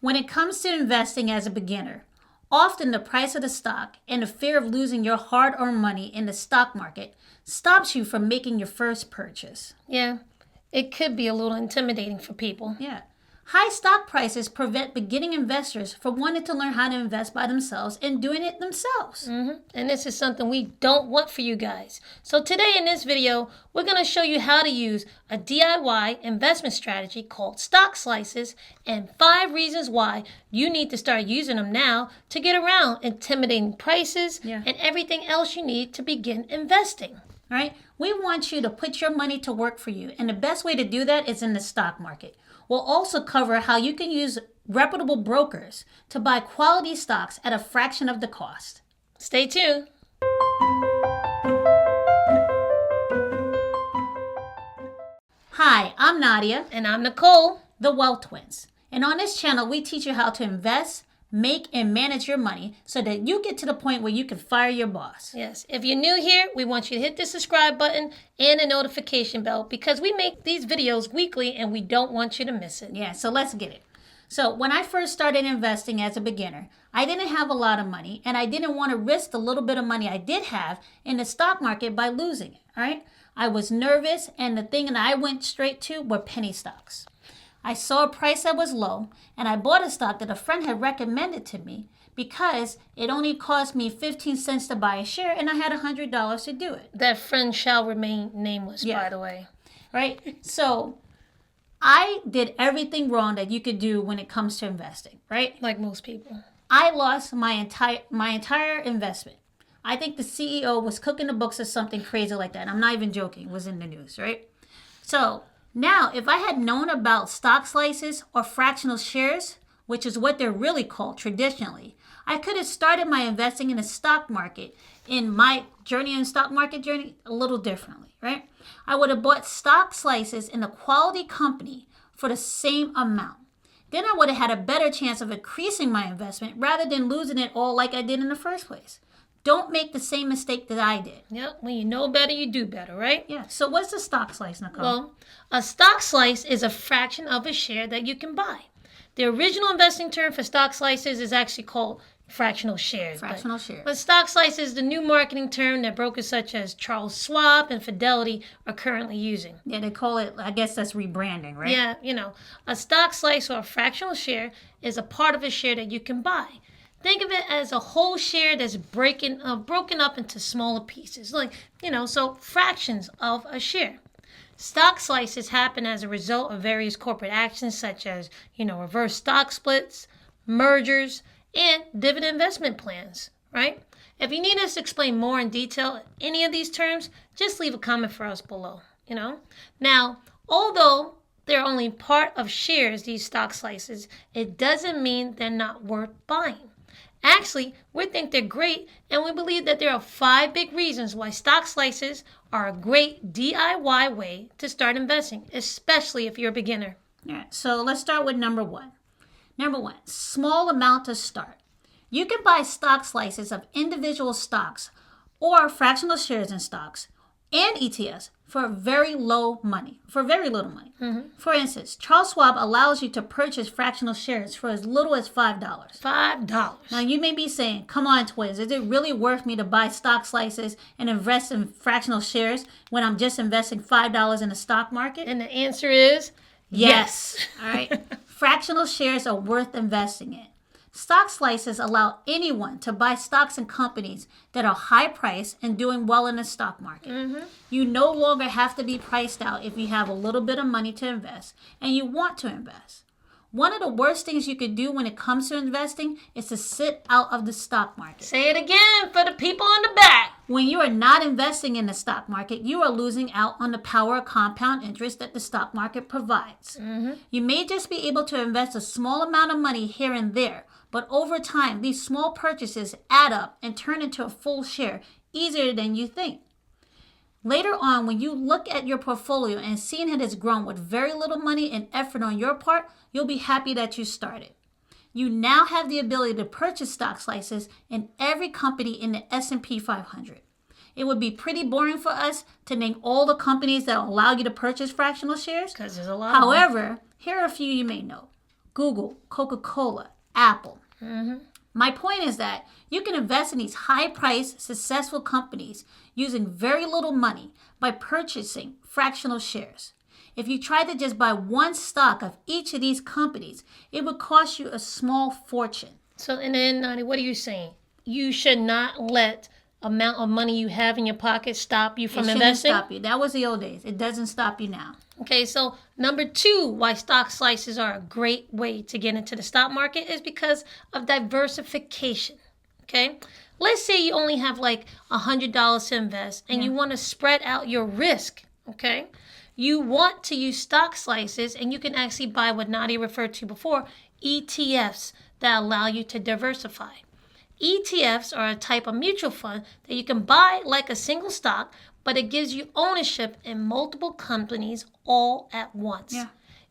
When it comes to investing as a beginner, often the price of the stock and the fear of losing your hard-earned money in the stock market stops you from making your first purchase. Yeah, it could be a little intimidating for people. Yeah. High stock prices prevent beginning investors from wanting to learn how to invest by themselves and doing it themselves. And this is something we don't want for you guys. So today in this video, we're going to show you how to use a DIY investment strategy called stock slices and 5 reasons why you need to start using them now to get around intimidating prices and everything else you need to begin investing. All right? We want you to put your money to work for you, and the best way to do that is in the stock market. We'll also cover how you can use reputable brokers to buy quality stocks at a fraction of the cost. Stay tuned. Hi, I'm Nadia. And I'm Nicole, the Wealth Twins. And on this channel, we teach you how to invest, make, and manage your money so that you get to the point where you can fire your boss. Yes. If you're new here, we want you to hit the subscribe button and the notification bell because we make these videos weekly and we don't want you to miss it. Yeah, so let's get it. So when I first started investing as a beginner, I didn't have a lot of money and I didn't want to risk the little bit of money I did have in the stock market by losing it, all right? I was nervous, and the thing that I went straight to were penny stocks. I saw a price that was low, and I bought a stock that a friend had recommended to me because it only cost me 15 cents to buy a share, and I had $100 to do it. That friend shall remain nameless, by the way. Right? So I did everything wrong that you could do when it comes to investing, right? Like most people. I lost my entire investment. I think the CEO was cooking the books or something crazy like that. I'm not even joking. It was in the news, right? So now, if I had known about stock slices or fractional shares, which is what they're really called traditionally, I could have started my investing in the stock market in my stock market journey a little differently, right? I would have bought stock slices in a quality company for the same amount. Then I would have had a better chance of increasing my investment rather than losing it all like I did in the first place. Don't make the same mistake that I did. Yep, when you know better, you do better, right? Yeah, so what's a stock slice, Nicole? Well, a stock slice is a fraction of a share that you can buy. The original investing term for stock slices is actually called fractional shares. Fractional shares. But stock slice is the new marketing term that brokers such as Charles Schwab and Fidelity are currently using. Yeah, they call it, I guess that's rebranding, right? Yeah, a stock slice or a fractional share is a part of a share that you can buy. Think of it as a whole share that's broken up into smaller pieces, so fractions of a share. Stock slices happen as a result of various corporate actions such as, reverse stock splits, mergers, and dividend investment plans, right? If you need us to explain more in detail any of these terms, just leave a comment for us below, Now, although they're only part of shares, these stock slices, it doesn't mean they're not worth buying. Actually, we think they're great, and we believe that there are 5 big reasons why stock slices are a great DIY way to start investing, especially if you're a beginner. All right, so let's start with number 1. Number 1, small amount to start. You can buy stock slices of individual stocks or fractional shares in stocks and ETFs for very little money. For instance, Charles Schwab allows you to purchase fractional shares for as little as $5. $5. Now, you may be saying, come on, twins, is it really worth me to buy stock slices and invest in fractional shares when I'm just investing $5 in the stock market? And the answer is yes. All right. Fractional shares are worth investing in. Stock slices allow anyone to buy stocks in companies that are high priced and doing well in the stock market. You no longer have to be priced out if you have a little bit of money to invest and you want to invest. One of the worst things you could do when it comes to investing is to sit out of the stock market. Say it again for the people in the back. When you are not investing in the stock market, you are losing out on the power of compound interest that the stock market provides. You may just be able to invest a small amount of money here and there, but over time, these small purchases add up and turn into a full share easier than you think. Later on, when you look at your portfolio and seeing it has grown with very little money and effort on your part, you'll be happy that you started. You now have the ability to purchase stock slices in every company in the S&P 500. It would be pretty boring for us to name all the companies that allow you to purchase fractional shares. Because there's a lot. However, here are a few you may know. Google, Coca-Cola, Apple. My point is that you can invest in these high-priced, successful companies using very little money by purchasing fractional shares. If you tried to just buy one stock of each of these companies, it would cost you a small fortune. So, and then, Nani, what are you saying? You should not let amount of money you have in your pocket stop you from It investing? shouldn't stop you. That was the old days. It doesn't stop you now. Okay, so number 2, why stock slices are a great way to get into the stock market is because of diversification. Okay, let's say you only have like $100 to invest and you want to spread out your risk. Okay, you want to use stock slices, and you can actually buy what Nadia referred to before, ETFs that allow you to diversify. ETFs are a type of mutual fund that you can buy like a single stock, but it gives you ownership in multiple companies all at once.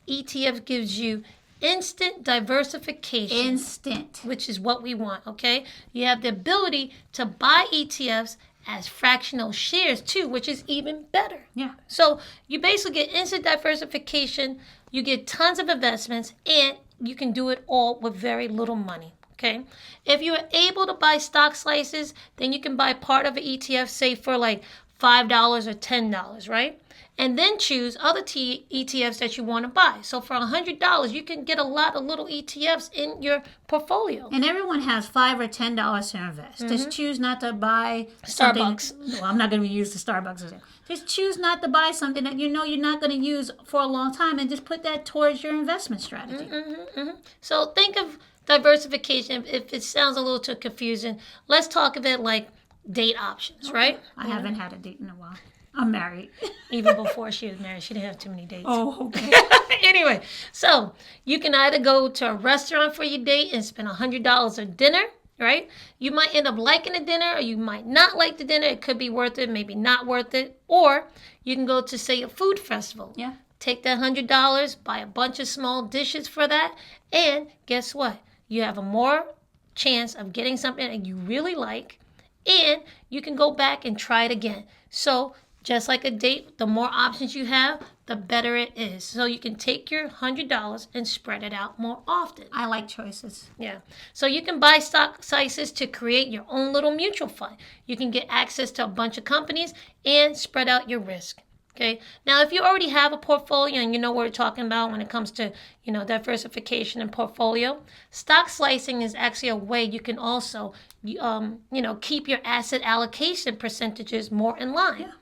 ETF gives you instant diversification. Instant. Which is what we want, okay? You have the ability to buy ETFs as fractional shares too, which is even better. So you basically get instant diversification, you get tons of investments, and you can do it all with very little money. Okay, if you're able to buy stock slices, then you can buy part of an ETF, say for like $5 or $10, right? And then choose other ETFs that you want to buy. So for $100, you can get a lot of little ETFs in your portfolio. And everyone has $5 or $10 to invest. Just choose not to buy Starbucks. Well, I'm not going to use the Starbucks example. Just choose not to buy something that you know you're not going to use for a long time, and just put that towards your investment strategy. So think of diversification. If it sounds a little too confusing, let's talk of it like date options, right? I haven't had a date in a while. I'm married. Even before she was married, she didn't have too many dates. Oh, okay. Anyway, so you can either go to a restaurant for your date and spend $100 on dinner, right? You might end up liking the dinner, or you might not like the dinner. It could be worth it, maybe not worth it. Or you can go to, say, a food festival. Take that $100, buy a bunch of small dishes for that, and guess what? You have a more chance of getting something that you really like, and you can go back and try it again. So just like a date, the more options you have, the better it is. So you can take your $100 and spread it out more often. I like choices. So you can buy stock slices to create your own little mutual fund. You can get access to a bunch of companies and spread out your risk. Okay. Now, if you already have a portfolio and you know what we're talking about when it comes to, diversification and portfolio, stock slicing is actually a way you can also, keep your asset allocation percentages more in line.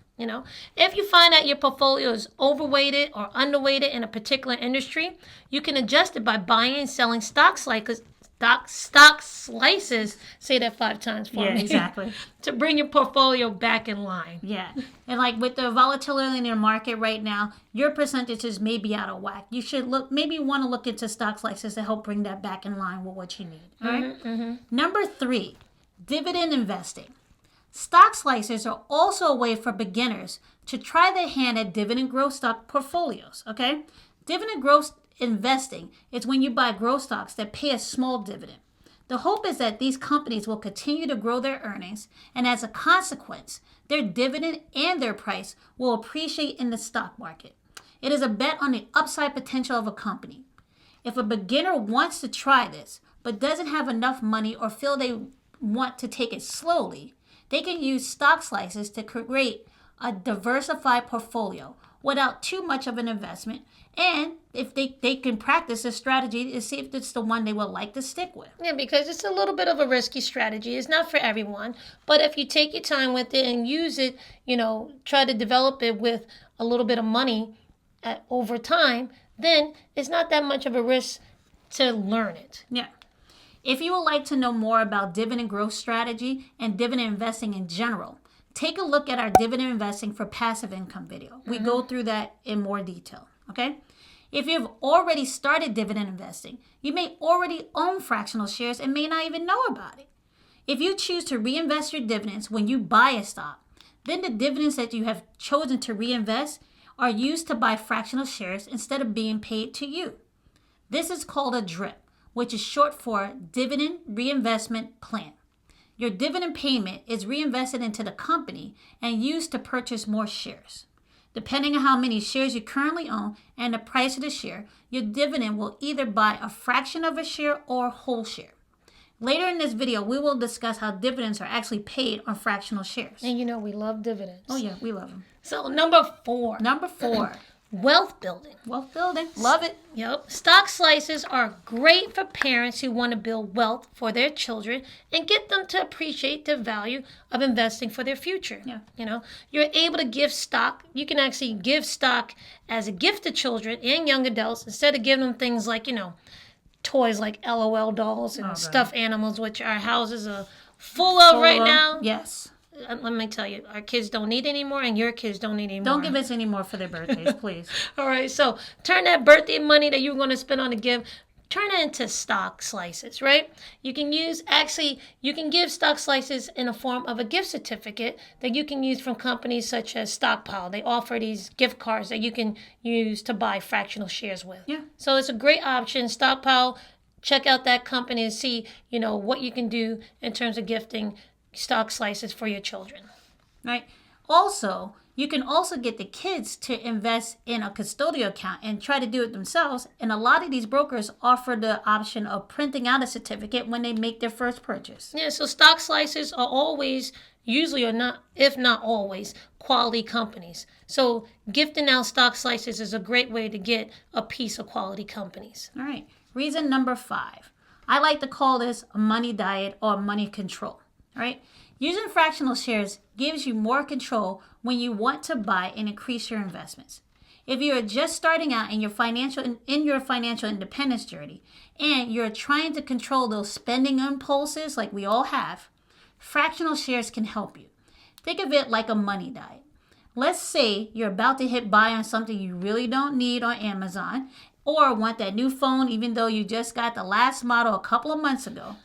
If you find that your portfolio is overweighted or underweighted in a particular industry, you can adjust it by buying and selling stock slices. Say that 5 times for me. Exactly. To bring your portfolio back in line. And like with the volatility in your market right now, your percentages may be out of whack. You should maybe want to look into stock slices to help bring that back in line with what you need. All right. Number 3, dividend investing. Stock slices are also a way for beginners to try their hand at dividend growth stock portfolios. Okay. Dividend growth investing is when you buy growth stocks that pay a small dividend. The hope is that these companies will continue to grow their earnings, and as a consequence, their dividend and their price will appreciate in the stock market. It is a bet on the upside potential of a company. If a beginner wants to try this, but doesn't have enough money or feel they want to take it slowly, they can use stock slices to create a diversified portfolio without too much of an investment, and if they can practice this strategy to see if it's the one they would like to stick with. Because it's a little bit of a risky strategy. It's not for everyone, but if you take your time with it and use it, try to develop it with a little bit of money over time, then it's not that much of a risk to learn it. If you would like to know more about dividend growth strategy and dividend investing in general, take a look at our dividend investing for passive income video. We go through that in more detail, okay? If you've already started dividend investing, you may already own fractional shares and may not even know about it. If you choose to reinvest your dividends when you buy a stock, then the dividends that you have chosen to reinvest are used to buy fractional shares instead of being paid to you. This is called a DRIP, which is short for Dividend Reinvestment Plan. Your dividend payment is reinvested into the company and used to purchase more shares. Depending on how many shares you currently own and the price of the share, your dividend will either buy a fraction of a share or a whole share. Later in this video, we will discuss how dividends are actually paid on fractional shares. And you know we love dividends. Oh yeah, we love them. So number 4. Number 4. Wealth building. Wealth building. Love it. Yep. Stock slices are great for parents who want to build wealth for their children and get them to appreciate the value of investing for their future. Yeah. You know, you're able to give stock. You can actually give stock as a gift to children and young adults instead of giving them things like, toys like LOL dolls and stuffed animals, which our houses are full of right now. Yes. Let me tell you, our kids don't need any more, and your kids don't need any more. Don't give us any more for their birthdays, please. All right, so turn that birthday money that you were going to spend on a gift, turn it into stock slices, right? You can give stock slices in a form of a gift certificate that you can use from companies such as Stockpile. They offer these gift cards that you can use to buy fractional shares with. Yeah. So it's a great option. Stockpile, check out that company and see, what you can do in terms of gifting stock slices for your children. Right. Also, you can also get the kids to invest in a custodial account and try to do it themselves. And a lot of these brokers offer the option of printing out a certificate when they make their first purchase. Yeah, so stock slices are always, usually or not, if not always, quality companies. So gifting out stock slices is a great way to get a piece of quality companies. All right. Reason number 5. I like to call this a money diet or money control. Right? Using fractional shares gives you more control when you want to buy and increase your investments. If you are just starting out in your financial independence journey and you're trying to control those spending impulses like we all have, fractional shares can help you. Think of it like a money diet. Let's say you're about to hit buy on something you really don't need on Amazon or want that new phone even though you just got the last model a couple of months ago.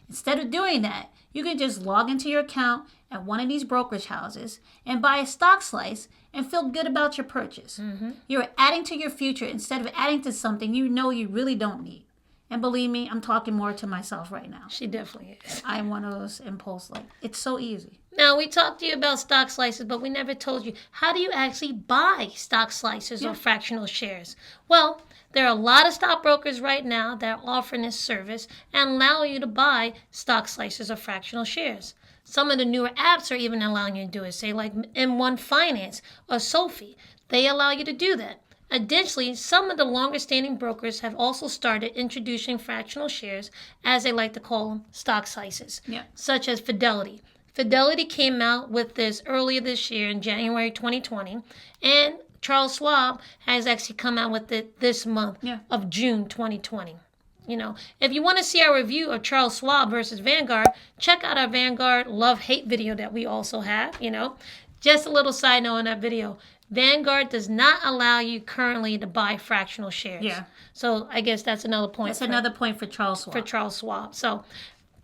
Instead of doing that, you can just log into your account at one of these brokerage houses and buy a stock slice and feel good about your purchase. Mm-hmm. You're adding to your future instead of adding to something you know you really don't need. And believe me, I'm talking more to myself right now. She definitely is. I'm one of those impulse, it's so easy. Now, we talked to you about stock slices, but we never told you, how do you actually buy stock slices or fractional shares? Well, there are a lot of stockbrokers right now that are offering this service and allow you to buy stock slices or fractional shares. Some of the newer apps are even allowing you to do it, say like M1 Finance or Sophie. They allow you to do that. Additionally, some of the longer-standing brokers have also started introducing fractional shares, as they like to call them, stock slices, such as Fidelity. Fidelity came out with this earlier this year in January 2020, and Charles Schwab has actually come out with it this month of June 2020. If you want to see our review of Charles Schwab versus Vanguard, check out our Vanguard love-hate video that we also have. Just a little side note on that video. Vanguard does not allow you currently to buy fractional shares. Yeah. So I guess that's another point. That's another point for Charles Schwab. For Charles Schwab.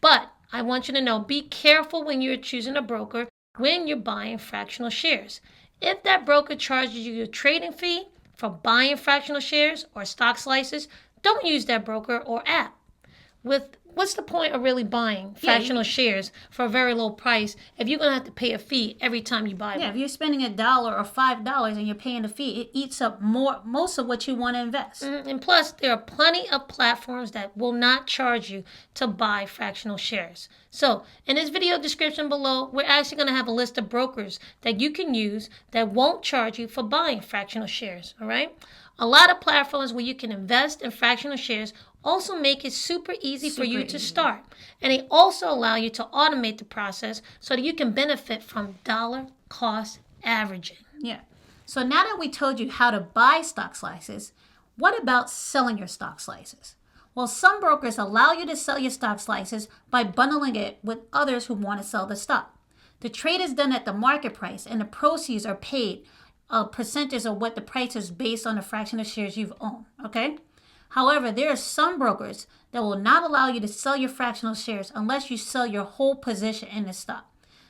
But I want you to know, be careful when you're choosing a broker when you're buying fractional shares. If that broker charges you a trading fee for buying fractional shares or stock slices, don't use that broker or app. What's the point of really buying fractional shares for a very low price if you're going to have to pay a fee every time you buy one? Yeah, if you're spending $1 or $5 and you're paying a fee, it eats up most of what you want to invest. And plus, there are plenty of platforms that will not charge you to buy fractional shares. So, in this video description below, we're actually going to have a list of brokers that you can use that won't charge you for buying fractional shares, all right? A lot of platforms where you can invest in fractional shares also make it super easy for you to start. And they also allow you to automate the process so that you can benefit from dollar cost averaging. Yeah. So now that we told you how to buy stock slices, what about selling your stock slices? Well, some brokers allow you to sell your stock slices by bundling it with others who want to sell the stock. The trade is done at the market price and the proceeds are paid a percentage of what the price is based on the fraction of shares you've owned, okay? However, there are some brokers that will not allow you to sell your fractional shares unless you sell your whole position in the stock.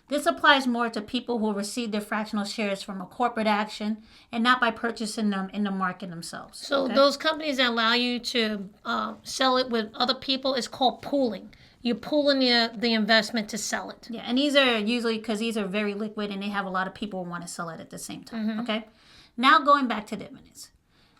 This applies more to people who receive their fractional shares from a corporate action and not by purchasing them in the market themselves. So those companies that allow you to sell it with other people is called pooling. You're pooling the investment to sell it. Yeah, and these are usually because these are very liquid and they have a lot of people who want to sell it at the same time, okay? Now going back to dividends,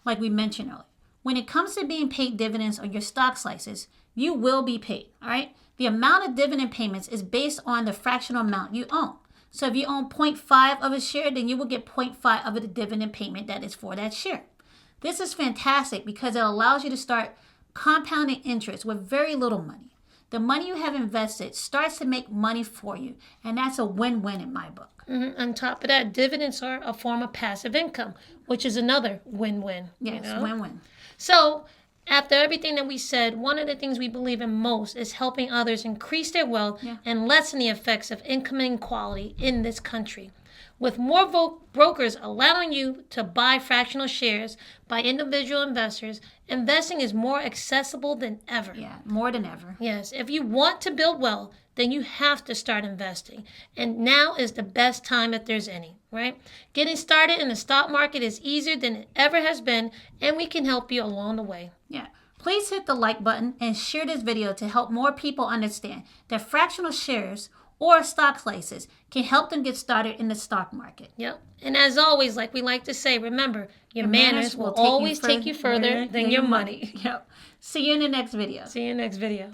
like we mentioned earlier. When it comes to being paid dividends on your stock slices, you will be paid, all right? The amount of dividend payments is based on the fractional amount you own. So if you own 0.5 of a share, then you will get 0.5 of the dividend payment that is for that share. This is fantastic because it allows you to start compounding interest with very little money. The money you have invested starts to make money for you, and that's a win-win in my book. On top of that, dividends are a form of passive income, which is another win-win. Yes, you know? win-win. So, after everything that we said, one of the things we believe in most is helping others increase their wealth and lessen the effects of income inequality in this country. With more brokers allowing you to buy fractional shares by individual investors, investing is more accessible than ever. Yeah, more than ever. Yes, if you want to build wealth, then you have to start investing. And now is the best time if there's any, right? Getting started in the stock market is easier than it ever has been, and we can help you along the way. Yeah. Please hit the like button and share this video to help more people understand that fractional shares or stock slices can help them get started in the stock market. Yep. And as always, like we like to say, remember, your manners will always take you further than your money. Yep. See you in the next video. See you next video.